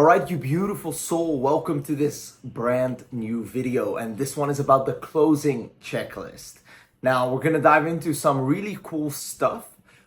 Alright, you beautiful soul, welcome to this brand new video, and this one is about the closing checklist. Now, we're going to dive into some really cool stuff,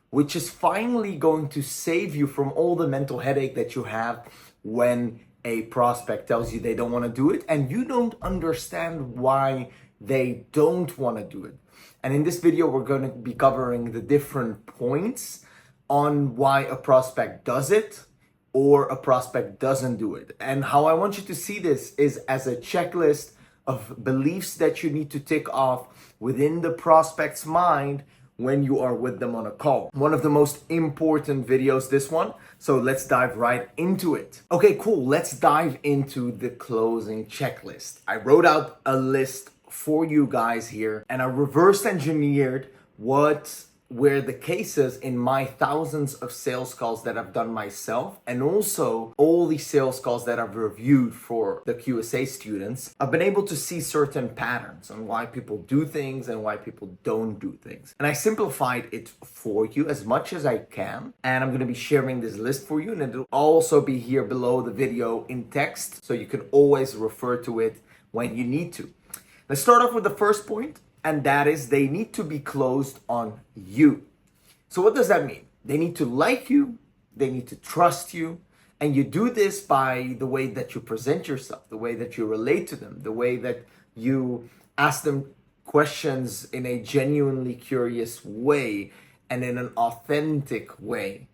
which is finally going to save you from all the mental headache that you have when a prospect tells you they don't want to do it, and you don't understand why they don't want to do it. And in this video, we're going to be covering the different points on why a prospect does it or a prospect doesn't do it. And how I want you to see this is as a checklist of beliefs that you need to tick off within the prospect's mind when you are with them on a call. One of the most important videos, this one. So let's dive right into it. Okay, cool. Let's dive into the closing checklist. I wrote out a list for you guys here and I reverse engineered what were the cases in my thousands of sales calls that I've done myself, and also all the sales calls that I've reviewed for the QSA students. I've been able to see certain patterns on why people do things and why people don't do things. And I simplified it for you as much as I can. And I'm going to be sharing this list for you, and it'll also be here below the video in text, so you can always refer to it when you need to. Let's start off with the first point. And that is, they need to be closed on you. So what does that mean? They need to like you, they need to trust you, and you do this by the way that you present yourself, the way that you relate to them, the way that you ask them questions in a genuinely curious way and in an authentic way.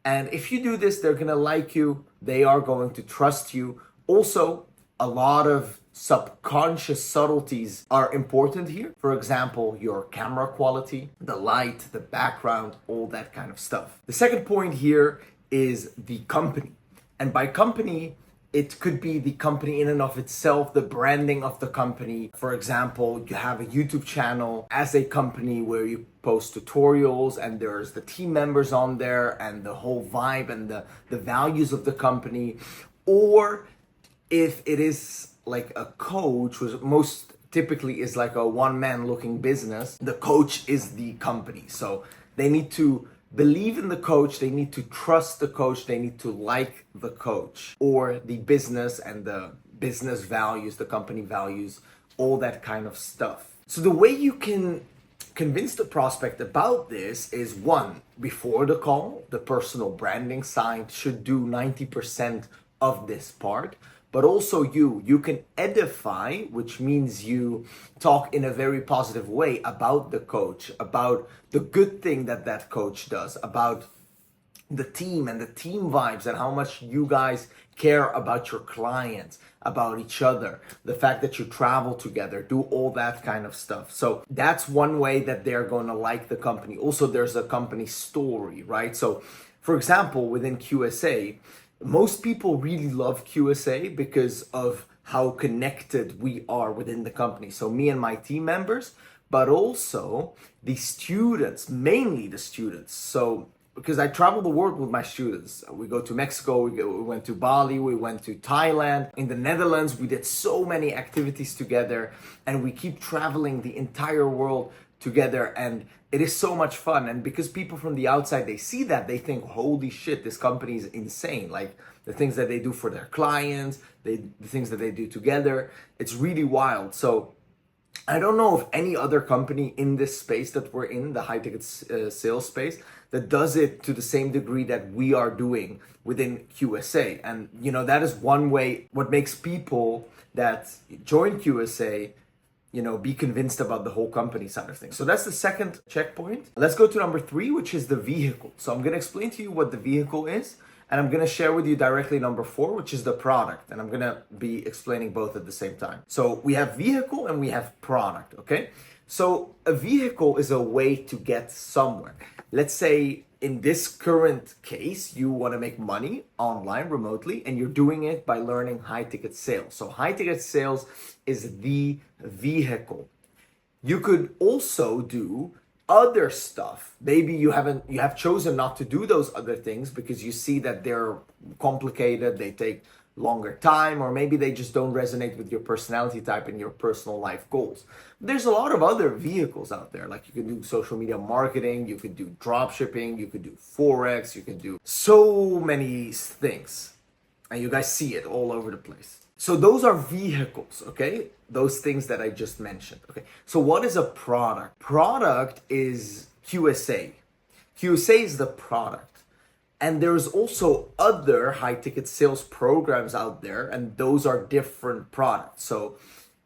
And if you do this, they're gonna like you, they are going to trust you. Also, a lot of subconscious subtleties are important here. For example, your camera quality, the light, the background, all that kind of stuff. The second point here is the company. And by company, it could be the company in and of itself, the branding of the company. For example, you have a YouTube channel as a company where you post tutorials and there's the team members on there and the whole vibe and the values of the company. Or if it is like a coach, which most typically is like a one-man looking business, the coach is the company. So they need to believe in the coach, they need to trust the coach, they need to like the coach or the business and the business values, the company values, all that kind of stuff. So the way you can convince the prospect about this is, one, before the call, the personal branding side should do 90% of this part. But also you can edify, which means you talk in a very positive way about the coach, about the good thing that that coach does, about the team and the team vibes and how much you guys care about your clients, about each other, the fact that you travel together, do all that kind of stuff. So that's one way that they're going to like the company. Also, there's a company story, right? So for example, within QSA, most people really love QSA because of how connected we are within the company. So me and my team members, but also the students, mainly the students. So because I travel the world with my students. We go to Mexico, we went to Bali, we went to Thailand. In the Netherlands, we did so many activities together and we keep traveling the entire world together, and it is so much fun. And because people from the outside, they see that, they think, holy shit, this company is insane. Like the things that they do for their clients, the things that they do together, it's really wild. So I don't know of any other company in this space that we're in, the high ticket sales space, that does it to the same degree that we are doing within QSA. And that is one way, what makes people that join QSA be convinced about the whole company side of things. So that's the second checkpoint. Let's go to number 3, which is the vehicle. So I'm going to explain to you what the vehicle is, and I'm going to share with you directly number 4, which is the product. And I'm going to be explaining both at the same time. So we have vehicle and we have product, okay? So a vehicle is a way to get somewhere. Let's say in this current case, you want to make money online remotely, and you're doing it by learning high ticket sales. So high ticket sales is the vehicle. You could also do other stuff. Maybe you have chosen not to do those other things because you see that they're complicated, they take longer time, or maybe they just don't resonate with your personality type and your personal life goals. There's a lot of other vehicles out there. Like you can do social media marketing, you could do drop shipping, you could do Forex, you can do so many things. And you guys see it all over the place. So those are vehicles, okay? Those things that I just mentioned, okay? So what is a product? Product is QSA. QSA is the product. And there's also other high ticket sales programs out there, and those are different products. So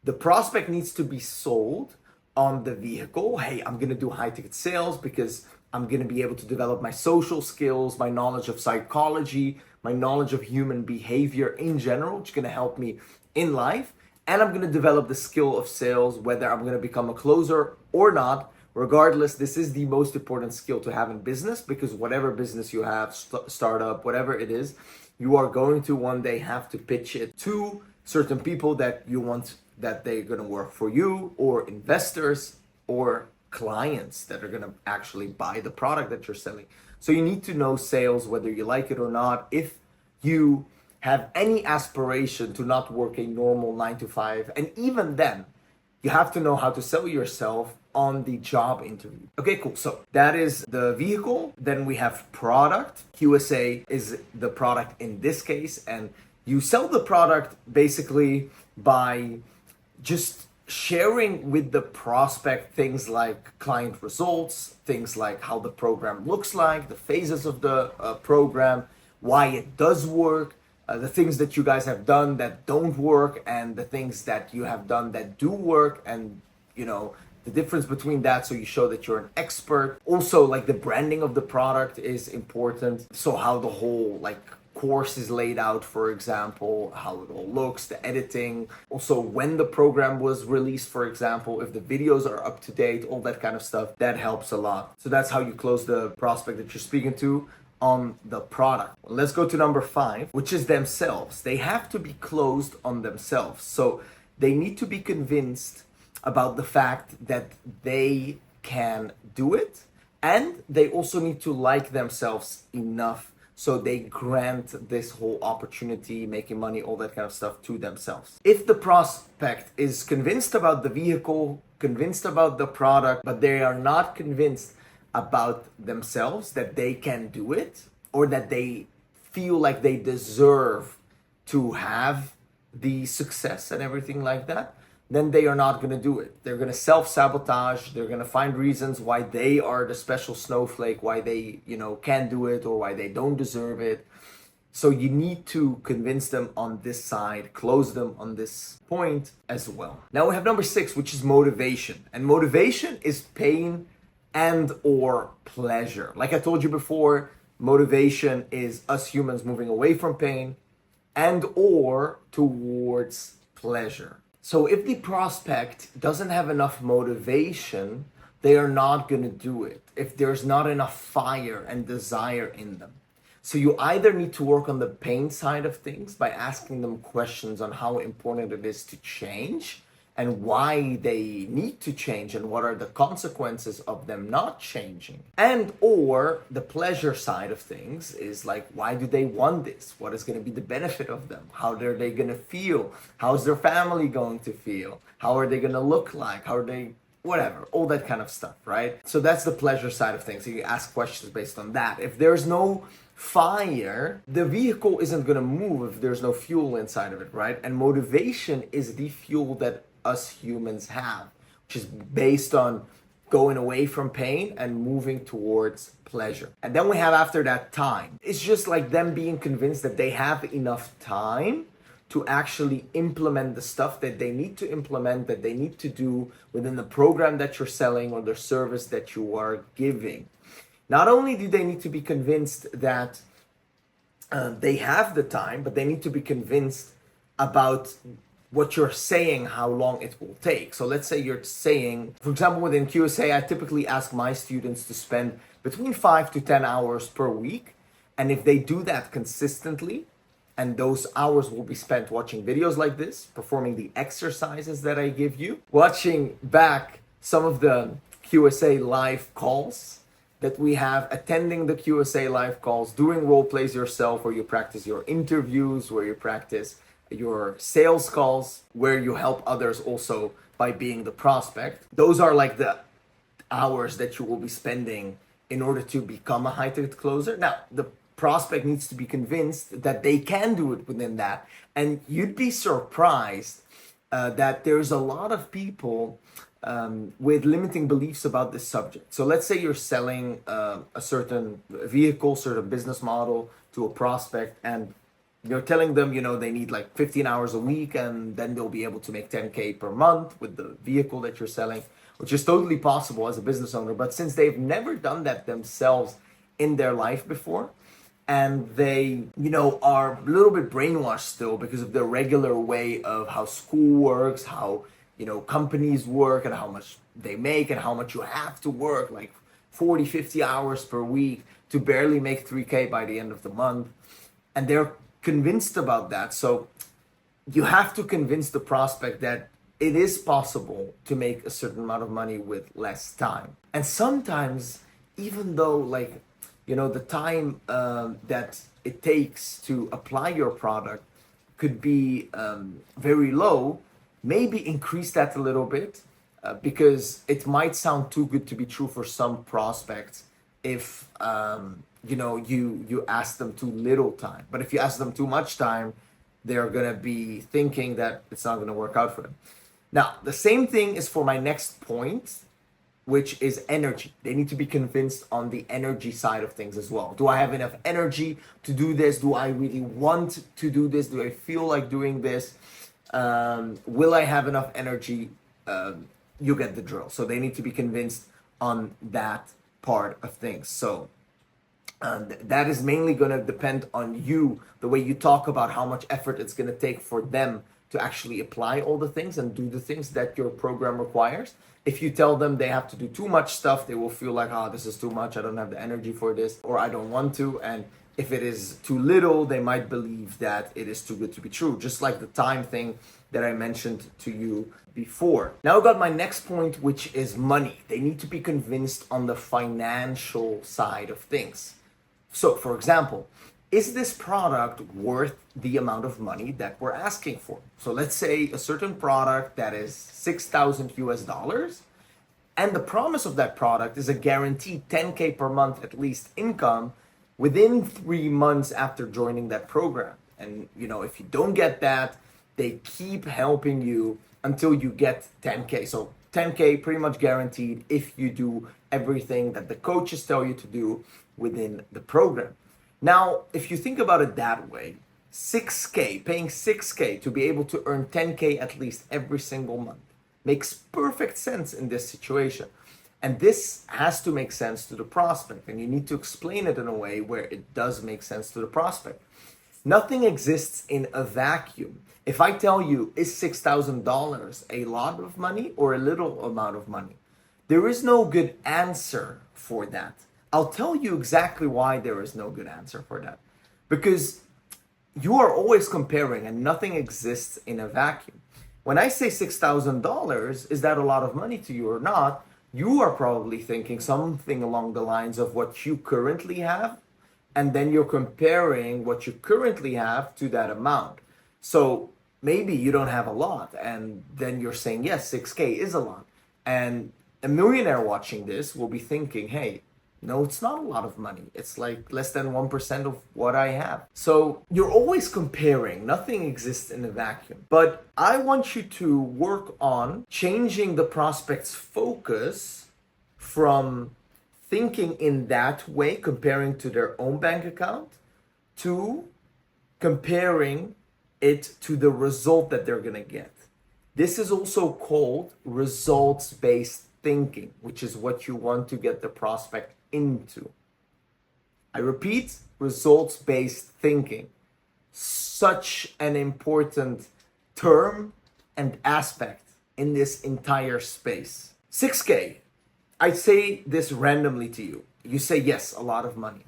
the prospect needs to be sold on the vehicle. Hey, I'm gonna do high ticket sales because I'm gonna be able to develop my social skills, my knowledge of psychology, my knowledge of human behavior in general, which is gonna help me in life. And I'm gonna develop the skill of sales, whether I'm gonna become a closer or not. Regardless, this is the most important skill to have in business, because whatever business you have, startup, whatever it is, you are going to one day have to pitch it to certain people that you want, that they're going to work for you, or investors or clients that are going to actually buy the product that you're selling. So you need to know sales, whether you like it or not. If you have any aspiration to not work a normal 9 to 5, and even then, you have to know how to sell yourself on the job interview. Okay, cool. So that is the vehicle. Then we have product. QSA is the product in this case. And you sell the product basically by just sharing with the prospect things like client results, things like how the program looks like, the phases of the program, why it does work, the things that you guys have done that don't work, and the things that you have done that do work, and the difference between that, so you show that you're an expert. Also, like, the branding of the product is important. So how the whole course is laid out, for example, how it all looks, the editing, also when the program was released, for example, if the videos are up to date, all that kind of stuff, that helps a lot. So that's how you close the prospect that you're speaking to on the product. Let's go to number 5, which is themselves. They have to be closed on themselves. So they need to be convinced about the fact that they can do it, and they also need to like themselves enough so they grant this whole opportunity, making money, all that kind of stuff to themselves. If the prospect is convinced about the vehicle, convinced about the product, but they are not convinced about themselves, that they can do it, or that they feel like they deserve to have the success and everything like that, then they are not going to do it. They're going to self-sabotage. They're going to find reasons why they are the special snowflake, why they, can do it, or why they don't deserve it. So you need to convince them on this side, close them on this point as well. Now we have number 6, which is motivation. And motivation is pain and or pleasure. Like I told you before, motivation is us humans moving away from pain and or towards pleasure. So if the prospect doesn't have enough motivation, they are not going to do it if there's not enough fire and desire in them. So you either need to work on the pain side of things by asking them questions on how important it is to change and why they need to change and what are the consequences of them not changing. And or the pleasure side of things is like, why do they want this? What is going to be the benefit of them? How are they going to feel? How's their family going to feel? How are they going to look like? How are they, whatever, all that kind of stuff, right? So that's the pleasure side of things. So you ask questions based on that. If there's no fire, the vehicle isn't going to move if there's no fuel inside of it, right? And motivation is the fuel that us humans have, which is based on going away from pain and moving towards pleasure. And then we have after that time. It's just like them being convinced that they have enough time to actually implement the stuff that they need to implement, that they need to do within the program that you're selling or the service that you are giving. Not only do they need to be convinced that they have the time, but they need to be convinced about what you're saying, how long it will take. So let's say you're saying, for example, within QSA, I typically ask my students to spend between 5 to 10 hours per week. And if they do that consistently, and those hours will be spent watching videos like this, performing the exercises that I give you, watching back some of the QSA live calls that we have, attending the QSA live calls, doing role plays yourself, where you practice your interviews, where you practice your sales calls, where you help others also by being the prospect. Those are like the hours that you will be spending in order to become a high ticket closer. Now, the prospect needs to be convinced that they can do it within that. And you'd be surprised that there's a lot of people with limiting beliefs about this subject. So let's say you're selling a certain vehicle, certain business model to a prospect, and you're telling them, they need like 15 hours a week, and then they'll be able to make 10K per month with the vehicle that you're selling, which is totally possible as a business owner. But since they've never done that themselves in their life before, and they, are a little bit brainwashed still because of the regular way of how school works, how, companies work, and how much they make, and how much you have to work, like 40, 50 hours per week to barely make 3K by the end of the month. And they're convinced about that. So you have to convince the prospect that it is possible to make a certain amount of money with less time. And sometimes, even though the time that it takes to apply your product could be very low, maybe increase that a little bit because it might sound too good to be true for some prospects if you ask them too little time. But if you ask them too much time, they're gonna be thinking that it's not gonna work out for them. Now, the same thing is for my next point, which is energy. They need to be convinced on the energy side of things as well. Do I have enough energy to do this? Do I really want to do this? Do I feel like doing this? Will I have enough energy? You get the drill. So they need to be convinced on that part of things. So that is mainly going to depend on you, the way you talk about how much effort it's going to take for them to actually apply all the things and do the things that your program requires. If you tell them they have to do too much stuff, they will feel like, this is too much, I don't have the energy for this, or I don't want to. And if it is too little, they might believe that it is too good to be true, just like the time thing that I mentioned to you before. Now I got my next point, which is money. They need to be convinced on the financial side of things. So, for example, is this product worth the amount of money that we're asking for? So let's say a certain product that is 6,000 US dollars, and the promise of that product is a guaranteed 10K per month at least income within 3 months after joining that program. And if you don't get that, they keep helping you until you get 10K. So 10K pretty much guaranteed if you do everything that the coaches tell you to do within the program. Now, if you think about it that way, 6K, paying 6K to be able to earn 10K at least every single month makes perfect sense in this situation. And this has to make sense to the prospect, and you need to explain it in a way where it does make sense to the prospect. Nothing exists in a vacuum. If I tell you, is $6,000 a lot of money or a little amount of money? There is no good answer for that. I'll tell you exactly why there is no good answer for that. Because you are always comparing and nothing exists in a vacuum. When I say $6,000, is that a lot of money to you or not? You are probably thinking something along the lines of what you currently have, and then you're comparing what you currently have to that amount. So maybe you don't have a lot, and then you're saying, yes, 6K is a lot. And a millionaire watching this will be thinking, hey, no, it's not a lot of money. It's like less than 1% of what I have. So you're always comparing. Nothing exists in a vacuum. But I want you to work on changing the prospect's focus from thinking in that way, comparing to their own bank account, to comparing it to the result that they're going to get. This is also called results-based thinking, which is what you want to get the prospect into. I repeat, results-based thinking. Such an important term and aspect in this entire space. 6K. I say this randomly to you. You say, yes, a lot of money.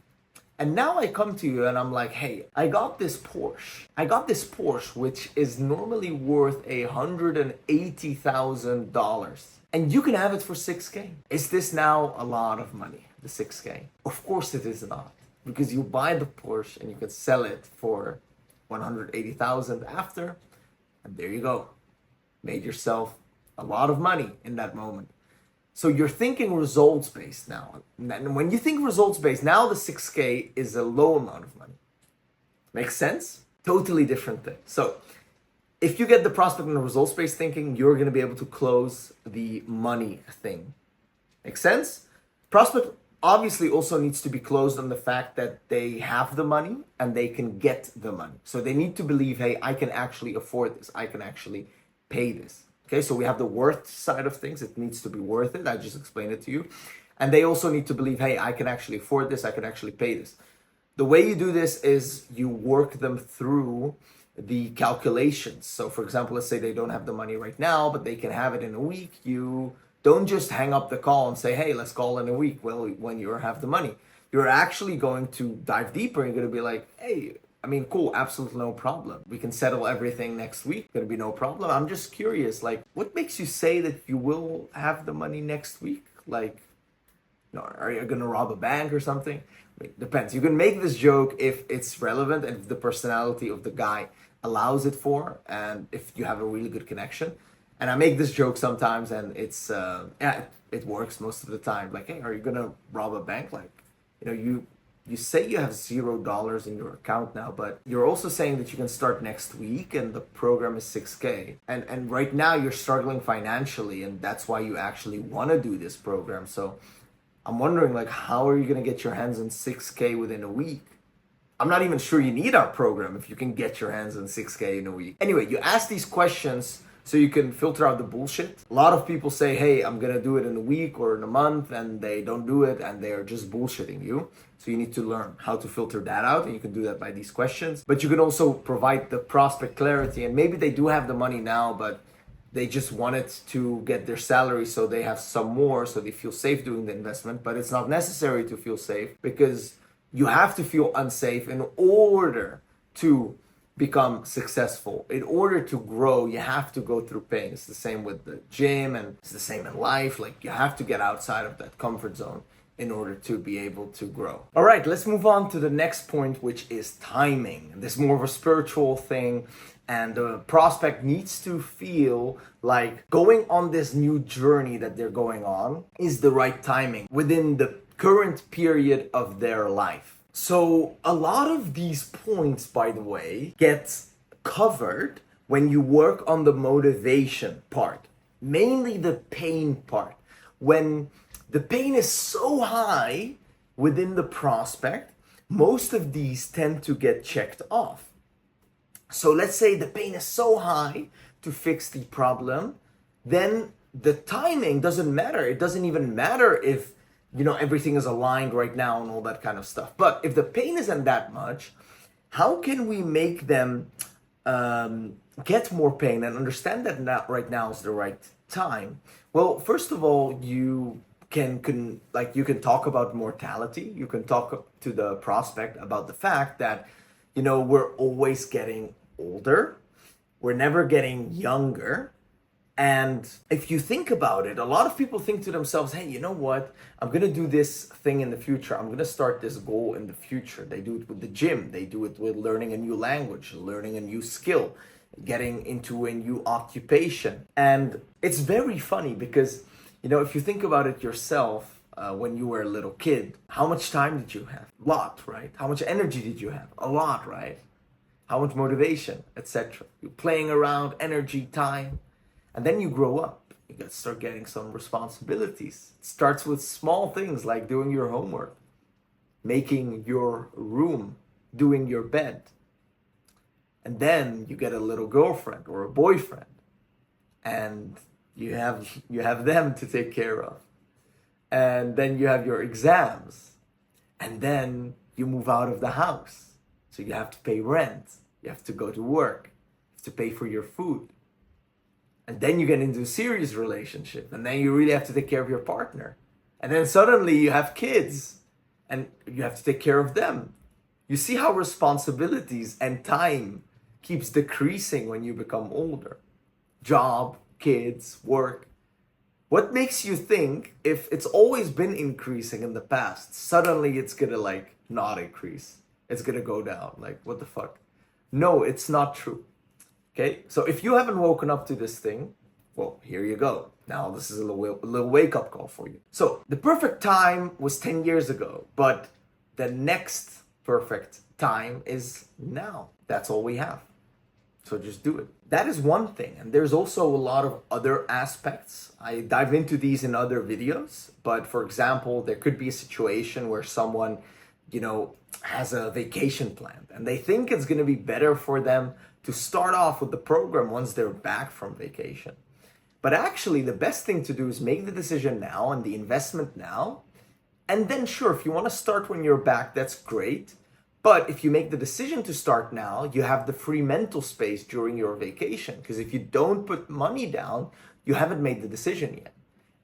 And now I come to you and I'm like, hey, I got this Porsche, which is normally worth $180,000. And you can have it for 6K. Is this now a lot of money, the 6K? Of course it is not. Because you buy the Porsche and you can sell it for 180,000 after. And there you go. Made yourself a lot of money in that moment. So you're thinking results based now. And when you think results based, now the 6K is a low amount of money. Makes sense? Totally different thing. So if you get the prospect and the results based thinking, you're going to be able to close the money thing. Make sense? Prospect obviously also needs to be closed on the fact that they have the money and they can get the money. So they need to believe, hey, I can actually afford this. I can actually pay this. Okay, so we have the worth side of things. It needs to be worth it. I just explained it to you. And they also need to believe, hey, I can actually afford this. I can actually pay this. The way you do this is you work them through the calculations. So for example, let's say they don't have the money right now, but they can have it in a week. You don't just hang up the call and say, hey, let's call in a week. Well, when you have the money, you're actually going to dive deeper. You're going to be like, hey, I mean, cool, absolutely no problem. We can settle everything next week. Gonna be no problem. I'm just curious, like, what makes you say that you will have the money next week? Like, you know, are you gonna rob a bank or something? I mean, depends. You can make this joke if it's relevant and if the personality of the guy allows it for, and if you have a really good connection. And I make this joke sometimes, and it's it works most of the time. Like, hey, are you gonna rob a bank? Like, you know, you say you have $0 in your account now, but you're also saying that you can start next week and the program is 6K. And right now you're struggling financially, and that's why you actually want to do this program. So I'm wondering, like, how are you going to get your hands on 6K within a week? I'm not even sure you need our program if you can get your hands on 6K in a week. Anyway, you ask these questions so you can filter out the bullshit. A lot of people say, hey, I'm gonna do it in a week or in a month, and they don't do it and they're just bullshitting you. So you need to learn how to filter that out, and you can do that by these questions. But you can also provide the prospect clarity, and maybe they do have the money now, but they just wanted to get their salary so they have some more, so they feel safe doing the investment. But it's not necessary to feel safe, because you have to feel unsafe in order to become successful. In order to grow, you have to go through pain. It's the same with the gym, and it's the same in life. Like, you have to get outside of that comfort zone in order to be able to grow. All right, let's move on to the next point, which is timing. This is more of a spiritual thing, and the prospect needs to feel like going on this new journey that they're going on is the right timing within the current period of their life. So a lot of these points, by the way, get covered when you work on the motivation part, mainly the pain part. When the pain is so high within the prospect, most of these tend to get checked off. So let's say the pain is so high to fix the problem, then the timing doesn't matter. It doesn't even matter if, you know, everything is aligned right now and all that kind of stuff. But if the pain isn't that much, how can we make them get more pain and understand that right now is the right time? Well, first of all, you can talk about mortality. You can talk to the prospect about the fact that, you know, we're always getting older. We're never getting younger. And if you think about it, a lot of people think to themselves, hey, you know what? I'm going to do this thing in the future. I'm going to start this goal in the future. They do it with the gym. They do it with learning a new language, learning a new skill, getting into a new occupation. And it's very funny because, you know, if you think about it yourself, when you were a little kid, how much time did you have? A lot, right? How much energy did you have? A lot, right? How much motivation, etc. You're playing around, energy, time. And then you grow up, you start getting some responsibilities. It starts with small things like doing your homework, making your room, doing your bed. And then you get a little girlfriend or a boyfriend, and you have them to take care of. And then you have your exams. And then you move out of the house. So you have to pay rent, you have to go to work, you have to pay for your food. And then you get into a serious relationship, and then you really have to take care of your partner. And then suddenly you have kids, and you have to take care of them. You see how responsibilities and time keeps decreasing when you become older. Job, kids, work. What makes you think if it's always been increasing in the past, suddenly it's gonna like not increase? It's gonna go down. Like, what the fuck? No, it's not true. Okay, so if you haven't woken up to this thing, well, here you go. Now, this is a little wake-up call for you. So, the perfect time was 10 years ago, but the next perfect time is now. That's all we have. So just do it. That is one thing. And there's also a lot of other aspects. I dive into these in other videos. But for example, there could be a situation where someone, has a vacation planned and they think it's going to be better for them to start off with the program once they're back from vacation. But actually, the best thing to do is make the decision now and the investment now. And then sure, if you want to start when you're back, that's great. But if you make the decision to start now, you have the free mental space during your vacation. Because if you don't put money down, you haven't made the decision yet.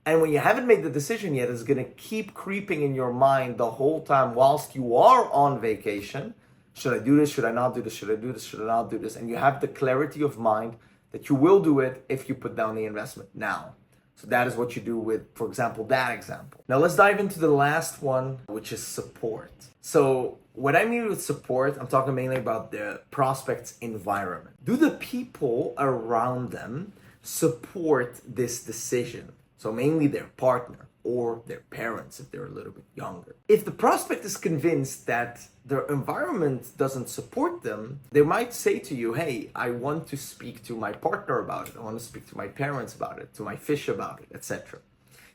And when you haven't made the decision yet, it's going to keep creeping in your mind the whole time whilst you are on vacation. Should I do this? Should I not do this? Should I do this? Should I not do this? And you have the clarity of mind that you will do it if you put down the investment now. So that is what you do with, for example, that example. Now let's dive into the last one, which is support. So what I mean with support, I'm talking mainly about the prospect's environment. Do the people around them support this decision? So mainly their partner or their parents if they're a little bit younger. If the prospect is convinced that their environment doesn't support them, they might say to you, hey, I want to speak to my partner about it. I want to speak to my parents about it, to my fish about it, etc.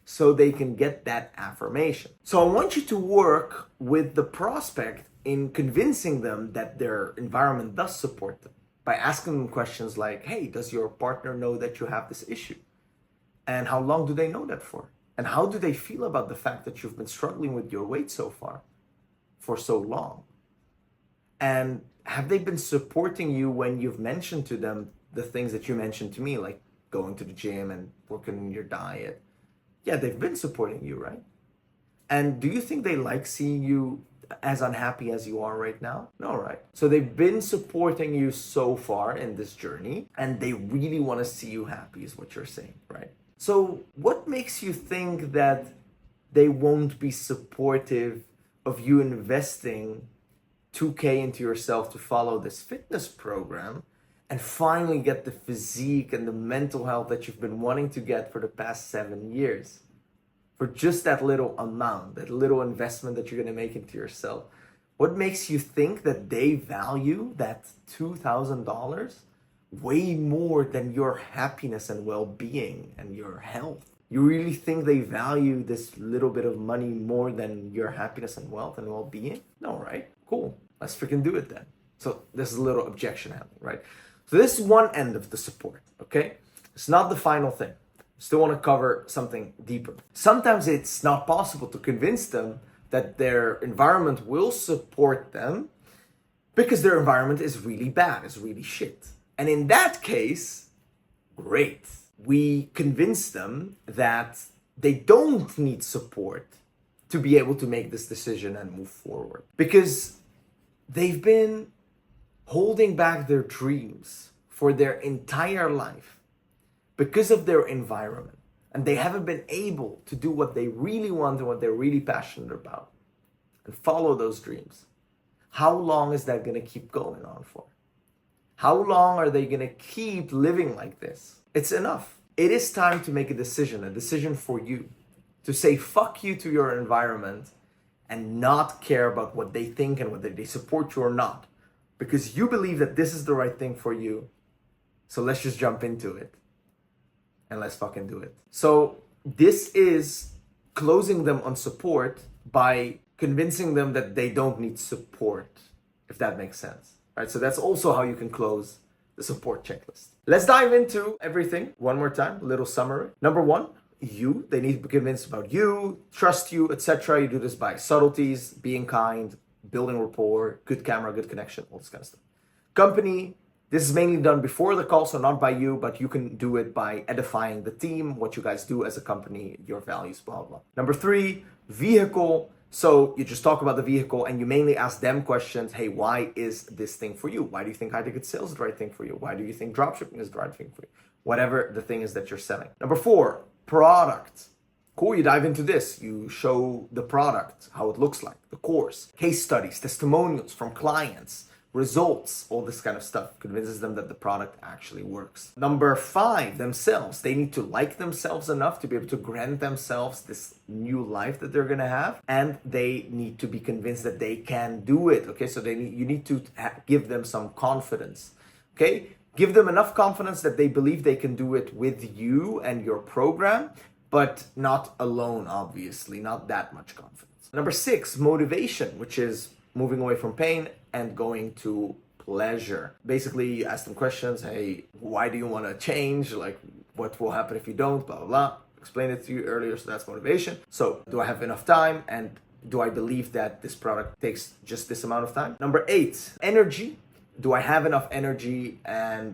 So they can get that affirmation. So I want you to work with the prospect in convincing them that their environment does support them by asking them questions like, hey, does your partner know that you have this issue? And how long do they know that for? And how do they feel about the fact that you've been struggling with your weight so far for so long? And have they been supporting you when you've mentioned to them the things that you mentioned to me, like going to the gym and working on your diet? Yeah, they've been supporting you, right? And do you think they like seeing you as unhappy as you are right now? No, right? So they've been supporting you so far in this journey, and they really want to see you happy is what you're saying, right? So what makes you think that they won't be supportive of you investing $2,000 into yourself to follow this fitness program and finally get the physique and the mental health that you've been wanting to get for the past 7 years? For just that little amount, that little investment that you're going to make into yourself. What makes you think that they value that $2,000 way more than your happiness and well-being and your health? You really think they value this little bit of money more than your happiness and wealth and well-being? No, right? Cool. Let's freaking do it then. So this is a little objection handling, right? So this is one end of the support, okay? It's not the final thing. Still want to cover something deeper. Sometimes it's not possible to convince them that their environment will support them because their environment is really bad, is really shit. And in that case, great. We convince them that they don't need support to be able to make this decision and move forward because they've been holding back their dreams for their entire life because of their environment, and they haven't been able to do what they really want and what they're really passionate about and follow those dreams. How long is that going to keep going on for? How long are they going to keep living like this? It's enough. It is time to make a decision for you, to say fuck you to your environment and not care about what they think and whether they support you or not, because you believe that this is the right thing for you. So let's just jump into it and let's fucking do it. So this is closing them on support by convincing them that they don't need support, if that makes sense. Right? So that's also how you can close the support checklist. Let's dive into everything one more time, a little summary. Number one, they need to be convinced about you, trust you, etc. You do this by subtleties, being kind, building rapport, good camera, good connection, all this kind of stuff. Company, this is mainly done before the call, so not by you, but you can do it by edifying the team, what you guys do as a company, your values, blah, blah. Number three, vehicle. So you just talk about the vehicle and you mainly ask them questions. Hey, why is this thing for you? Why do you think high ticket sales is the right thing for you? Why do you think dropshipping is the right thing for you? Whatever the thing is that you're selling. Number four, product. Cool, you dive into this. You show the product, how it looks like, the course, case studies, testimonials from clients, results, all this kind of stuff, convinces them that the product actually works. Number 5, themselves. They need to like themselves enough to be able to grant themselves this new life that they're gonna have, and they need to be convinced that they can do it. Okay, so you need to give them some confidence. Okay, give them enough confidence that they believe they can do it with you and your program, but not alone, obviously, not that much confidence. Number 6, motivation, which is moving away from pain and going to pleasure. Basically, you ask them questions. Hey, why do you want to change? Like, what will happen if you don't? Blah, blah, blah. Explained it to you earlier, so that's motivation. So, do I have enough time? And do I believe that this product takes just this amount of time? Number 8, energy. Do I have enough energy, and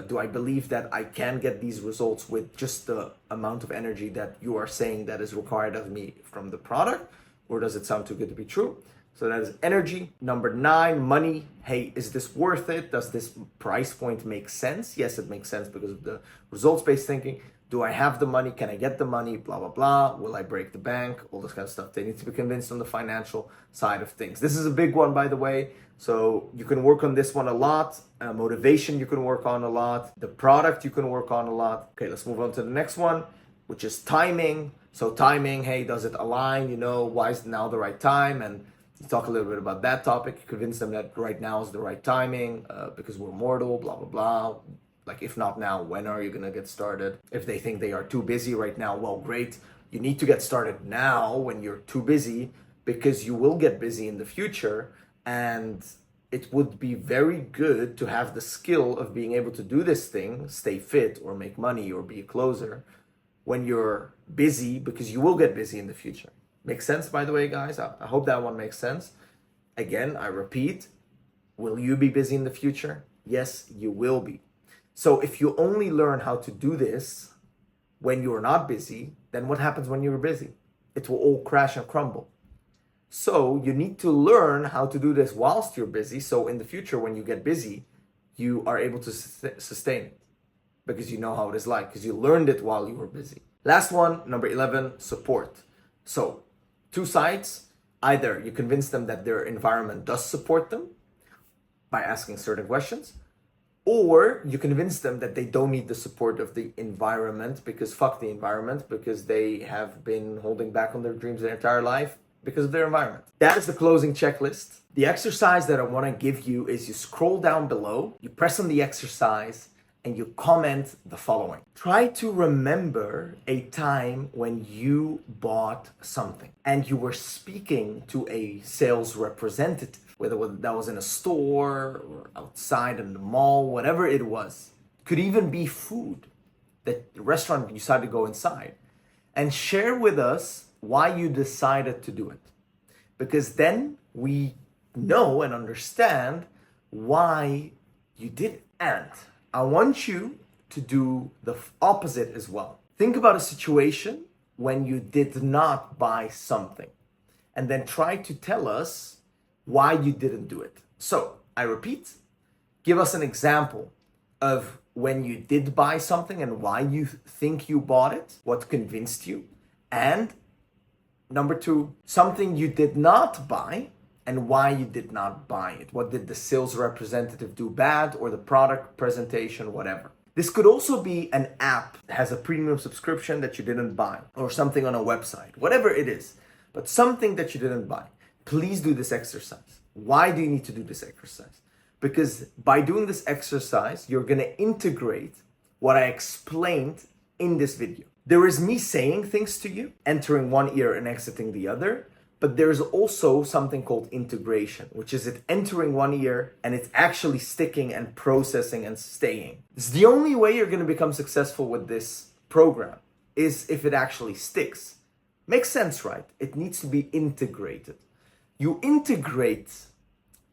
do I believe that I can get these results with just the amount of energy that you are saying that is required of me from the product? Or does it sound too good to be true? So that is energy. Number 9, money. Hey, is this worth it? Does this price point make sense? Yes, it makes sense because of the results-based thinking. Do I have the money? Can I get the money? Blah, blah, blah. Will I break the bank? All this kind of stuff. They need to be convinced on the financial side of things. This is a big one, by the way. So you can work on this one a lot. Motivation you can work on a lot. The product you can work on a lot. Okay, let's move on to the next one, which is timing. So timing, hey, does it align? Why is now the right time? And you talk a little bit about that topic. You convince them that right now is the right timing because we're mortal, blah, blah, blah. Like, if not now, when are you going to get started? If they think they are too busy right now, well, great. You need to get started now when you're too busy, because you will get busy in the future. And it would be very good to have the skill of being able to do this thing, stay fit or make money or be a closer when you're busy, because you will get busy in the future. Makes sense, by the way, guys? I hope that one makes sense. Again, I repeat, will you be busy in the future? Yes, you will be. So if you only learn how to do this when you're not busy, then what happens when you're busy? It will all crash and crumble. So you need to learn how to do this whilst you're busy. So in the future, when you get busy, you are able to sustain it because you know how it is like, because you learned it while you were busy. Last one, number 11, support. So 2 sides. Either you convince them that their environment does support them by asking certain questions, or you convince them that they don't need the support of the environment because fuck the environment, because they have been holding back on their dreams their entire life because of their environment. That is the closing checklist. The exercise that I want to give you is you scroll down below, you press on the exercise, and you comment the following. Try to remember a time when you bought something and you were speaking to a sales representative, whether that was in a store or outside in the mall, whatever it was. Could even be food, that the restaurant you decided to go inside, and share with us why you decided to do it. Because then we know and understand why you did it. And I want you to do the opposite as well. Think about a situation when you did not buy something, and then try to tell us why you didn't do it. So, I repeat, give us an example of when you did buy something and why you think you bought it, what convinced you, and number 2, something you did not buy and why you did not buy it. What did the sales representative do bad, or the product presentation, whatever. This could also be an app that has a premium subscription that you didn't buy, or something on a website, whatever it is, but something that you didn't buy. Please do this exercise. Why do you need to do this exercise? Because by doing this exercise, you're gonna integrate what I explained in this video. There is me saying things to you, entering one ear and exiting the other, but there's also something called integration, which is it entering one ear and it's actually sticking and processing and staying. It's the only way you're gonna become successful with this program, is if it actually sticks. Makes sense, right? It needs to be integrated. You integrate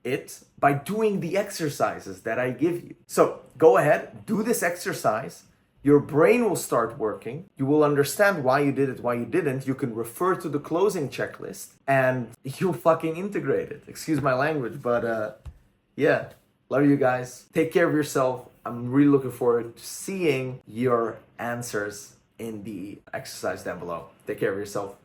it by doing the exercises that I give you. So go ahead, do this exercise. Your brain will start working. You will understand why you did it, why you didn't. You can refer to the closing checklist and you'll fucking integrate it. Excuse my language, but yeah, love you guys. Take care of yourself. I'm really looking forward to seeing your answers in the exercise down below. Take care of yourself.